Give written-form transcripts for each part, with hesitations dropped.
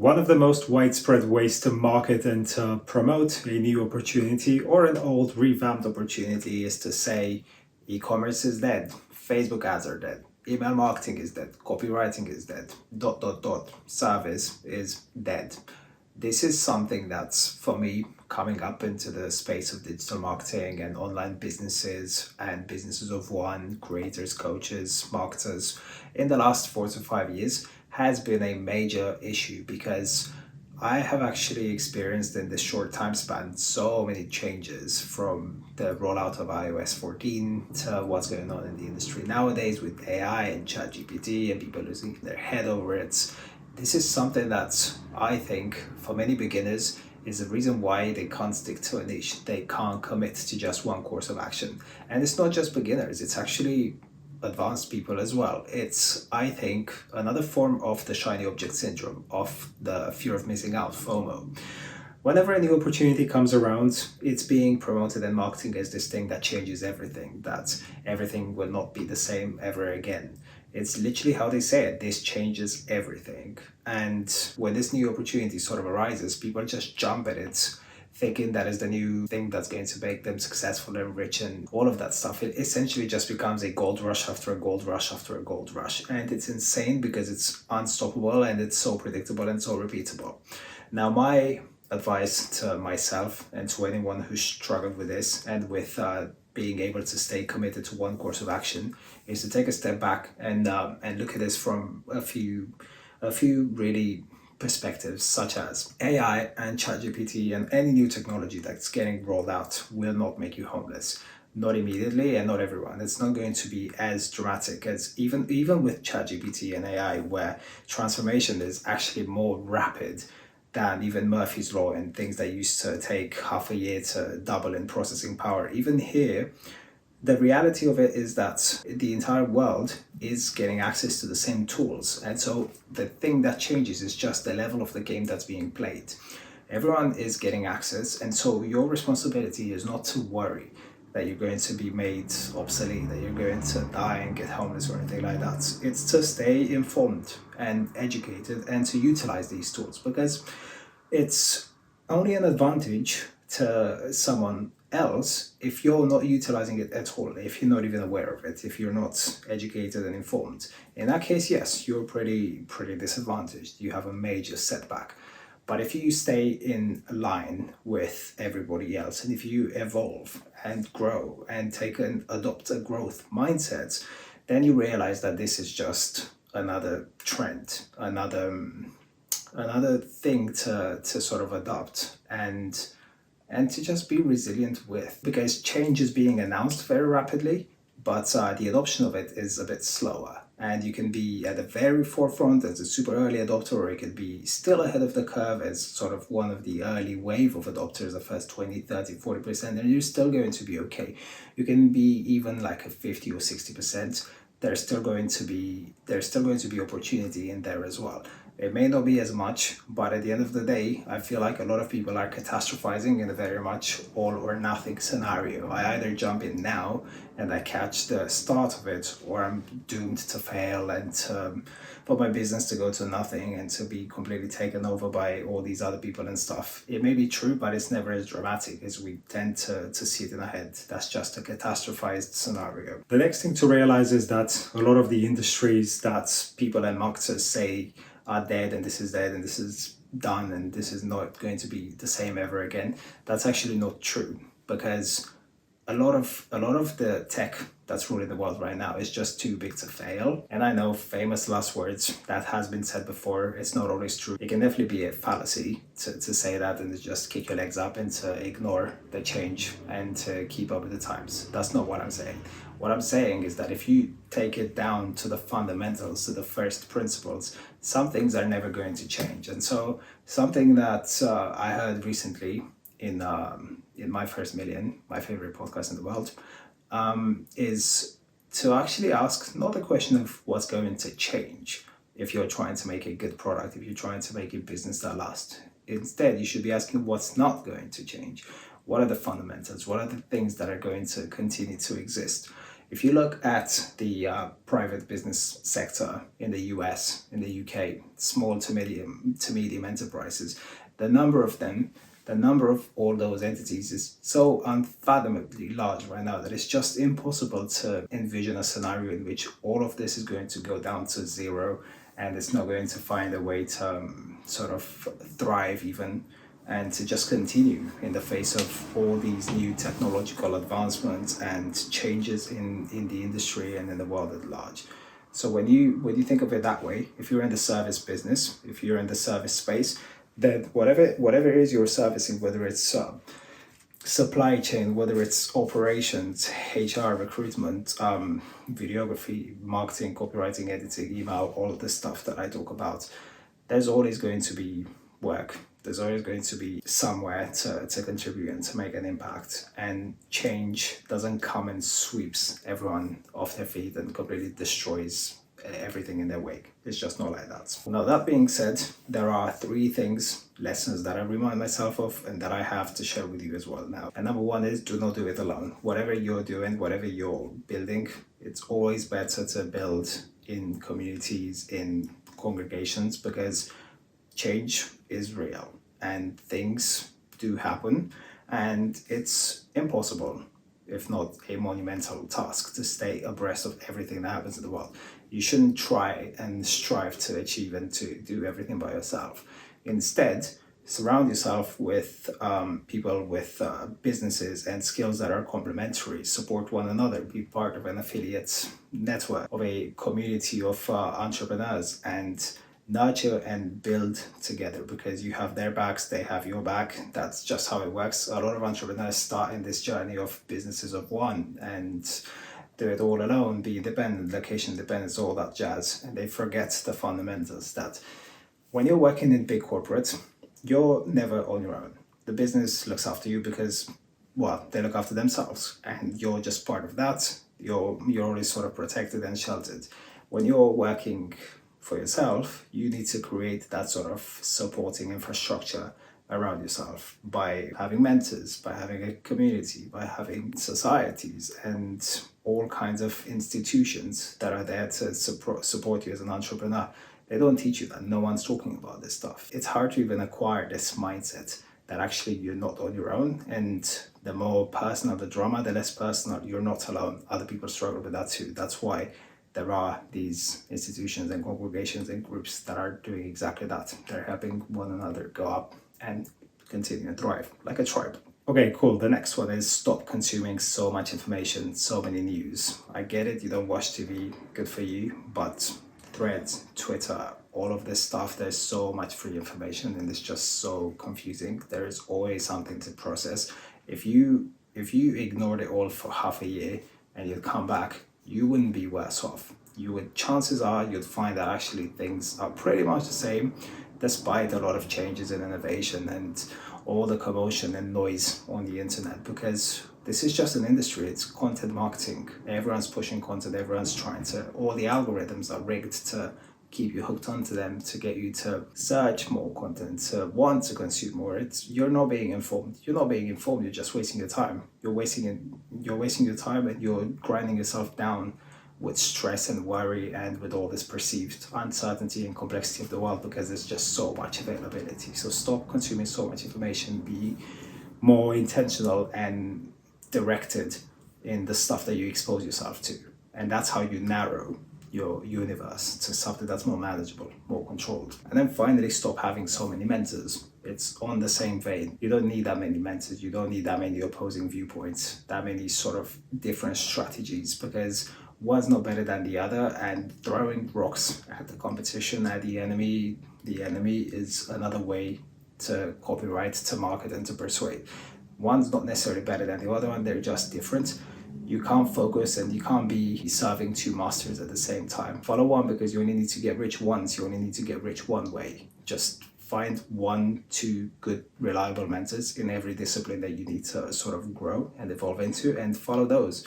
One of the most widespread ways to market and to promote a new opportunity or an old revamped opportunity is to say e-commerce is dead, Facebook ads are dead, email marketing is dead, copywriting is dead, service is dead. This is something that's, for me, coming up into the space of digital marketing and online businesses and businesses of one, creators, coaches, marketers, in the last 4 to 5 years has been a major issue because I have actually experienced in this short time span so many changes from the rollout of iOS 14 to what's going on in the industry nowadays with AI and ChatGPT and people losing their head over it. This is something that I think for many beginners is the reason why they can't stick to a niche. They can't commit to just one course of action. And it's not just beginners, it's actually advanced people as well. It's, I think, another form of the shiny object syndrome, of the fear of missing out, FOMO. Whenever a new opportunity comes around, it's being promoted and marketing as this thing that changes everything, that everything will not be the same ever again. It's literally how they say it, this changes everything. And when this new opportunity sort of arises, people just jump at it thinking that is the new thing that's going to make them successful and rich and all of that stuff. It essentially just becomes a gold rush after a gold rush after a gold rush. And it's insane because it's unstoppable and it's so predictable and so repeatable. Now, my advice to myself and to anyone who's struggled with this and with being able to stay committed to one course of action is to take a step back and look at this from a few really perspectives, such as AI and ChatGPT and any new technology that's getting rolled out will not make you homeless. Not immediately and not everyone. It's not going to be as dramatic as even with ChatGPT and AI, where transformation is actually more rapid than even Murphy's Law and things that used to take half a year to double in processing power. Even here, the reality of it is that the entire world is getting access to the same tools. And so the thing that changes is just the level of the game that's being played. Everyone is getting access. And so your responsibility is not to worry that you're going to be made obsolete, that you're going to die and get homeless or anything like that. It's to stay informed and educated and to utilize these tools, because it's only an advantage to someone else if you're not utilizing it at all, if you're not even aware of it, if you're not educated and informed. In that case, yes, you're pretty disadvantaged. You have a major setback. But if you stay in line with everybody else, and if you evolve and grow and adopt a growth mindset, then you realize that this is just another trend, another thing to sort of adopt and to just be resilient with, because change is being announced very rapidly, but the adoption of it is a bit slower. And you can be at the very forefront as a super early adopter, or you could be still ahead of the curve as sort of one of the early wave of adopters, the first 20, 30, 40%, and you're still going to be okay. You can be even like a 50 or 60%. There's still going to be opportunity in there as well. It may not be as much, but at the end of the day, I feel like a lot of people are catastrophizing in a very much all or nothing scenario. I either jump in now and I catch the start of it, or I'm doomed to fail and for my business to go to nothing and to be completely taken over by all these other people and stuff. It may be true, but it's never as dramatic as we tend to see it in our head. That's just a catastrophized scenario. The next thing to realize is that a lot of the industries that people and marketers say are dead and this is dead and this is done and this is not going to be the same ever again, that's actually not true, because a lot of the tech that's ruling the world right now is just too big to fail. And I know, famous last words, that has been said before. It's not always true. It can definitely be a fallacy to say that and to just kick your legs up and to ignore the change and to keep up with the times. That's not what I'm saying. What I'm saying is that if you take it down to the fundamentals, to the first principles, some things are never going to change. And so something that I heard recently in My First Million, my favorite podcast in the world, is to actually ask not the question of what's going to change if you're trying to make a good product, if you're trying to make a business that lasts. Instead, you should be asking what's not going to change. What are the fundamentals? What are the things that are going to continue to exist? If you look at the private business sector in the US, in the UK, small to medium enterprises, the number of them, the number of all those entities is so unfathomably large right now that it's just impossible to envision a scenario in which all of this is going to go down to zero and it's not going to find a way to sort of thrive even, and to just continue in the face of all these new technological advancements and changes in the industry and in the world at large. So when you think of it that way, if you're in the service business, if you're in the service space, then whatever it is you're servicing, whether it's supply chain, whether it's operations, HR, recruitment, videography, marketing, copywriting, editing, email, all of the stuff that I talk about, there's always going to be work. There's always going to be somewhere to contribute and to make an impact. And change doesn't come and sweeps everyone off their feet and completely destroys everything in their wake. It's just not like that. Now, that being said, there are 3 lessons that I remind myself of and that I have to share with you as well now. And number 1 is, do not do it alone. Whatever you're doing, whatever you're building, it's always better to build in communities, in congregations, because change is real and things do happen, and it's impossible, if not a monumental task, to stay abreast of everything that happens in the world. You shouldn't try and strive to achieve and to do everything by yourself. Instead, surround yourself with people with businesses and skills that are complementary. Support one another. Be part of an affiliate network, of a community of entrepreneurs, and nurture and build together, because you have their backs, they have your back. That's just how it works. A lot of entrepreneurs start in this journey of businesses of one and do it all alone, be independent, location independence, all that jazz, and they forget the fundamentals that when you're working in big corporate, you're never on your own. The business looks after you because, well, they look after themselves, and you're just part of that. You're always sort of protected and sheltered. When you're working for yourself, you need to create that sort of supporting infrastructure around yourself by having mentors, by having a community, by having societies and all kinds of institutions that are there to support you as an entrepreneur. They don't teach you that. No one's talking about this stuff. It's hard to even acquire this mindset that actually you're not on your own, and the more personal the drama, the less personal. You're not alone. Other people struggle with that too. That's why there are these institutions and congregations and groups that are doing exactly that. They're helping one another go up and continue to thrive like a tribe. Okay, cool. The next one is stop consuming so much information, so many news. I get it, you don't watch TV, good for you, but Threads, Twitter, all of this stuff, there's so much free information and it's just so confusing. There is always something to process. If you ignored it all for half a year and you'd come back, you wouldn't be worse off. Chances are you'd find that actually things are pretty much the same, despite a lot of changes in innovation and all the commotion and noise on the internet, because this is just an industry. It's content marketing. Everyone's pushing content. Everyone's all the algorithms are rigged to keep you hooked onto them, to get you to search more content, to want to consume more. You're not being informed. You're not being informed. You're just wasting your time. You're wasting your time, and you're grinding yourself down with stress and worry and with all this perceived uncertainty and complexity of the world, because there's just so much availability. So stop consuming so much information. Be more intentional and directed in the stuff that you expose yourself to, and that's how you narrow your universe to something that's more manageable, more controlled. And then finally, stop having so many mentors. It's on the same vein. You don't need that many mentors. You don't need that many opposing viewpoints, that many sort of different strategies, because one's not better than the other, and throwing rocks at the competition, at the enemy is another way to copyright, to market, and to persuade. One's not necessarily better than the other one, they're just different. You can't focus and you can't be serving 2 masters at the same time. Follow one, because you only need to get rich once. You only need to get rich one way. Just find 1-2 good, reliable mentors in every discipline that you need to sort of grow and evolve into, and follow those.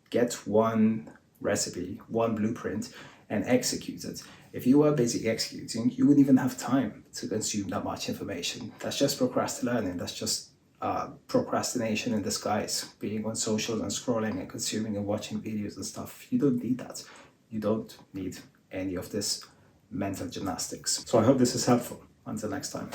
Get one recipe, one blueprint, and execute it. If you were busy executing, you wouldn't even have time to consume that much information. That's just procrastinating learning. That's just procrastination in disguise, being on socials and scrolling and consuming and watching videos and stuff. You don't need that. You don't need any of this mental gymnastics. So I hope this is helpful. Until next time.